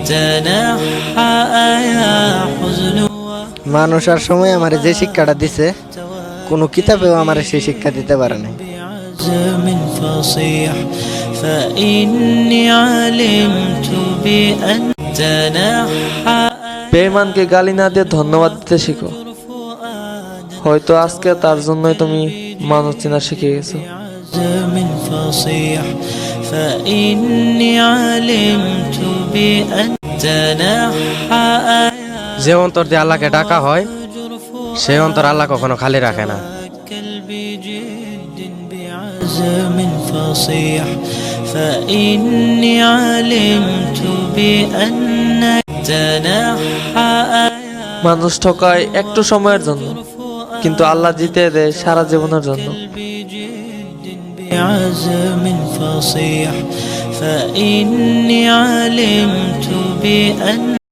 تنحى يا حزن মানুষ আর সময় আমার যে শিক্ষাটা দিছে কোনো কিতাবেও আমার সেই শিক্ষা দিতে পারে না। بعزم فصيح فإني علمت بأن تنحى বেঈমানকে গালি না দিয়ে ধন্যবাদ দিতে শিখো। হয়তো আজকে তার জন্যই তুমি মানুষ চেনা শিখে গেছো। بعزم فصيح فإني علمت بأن تنحى যে অন্তর দিয়ে আল্লাহকে ডাকা হয় সে অন্তর আল্লাহ কখনো খালি রাখে না। بجد بعزم فصيح فإني علمت بأنك تنحى মানুষ ঠকায় একটু সময়ের জন্য, কিন্তু আল্লাহ জিতে দেয় সারা জীবনের জন্য। بجد بعزم فصيح فإني علمت بأن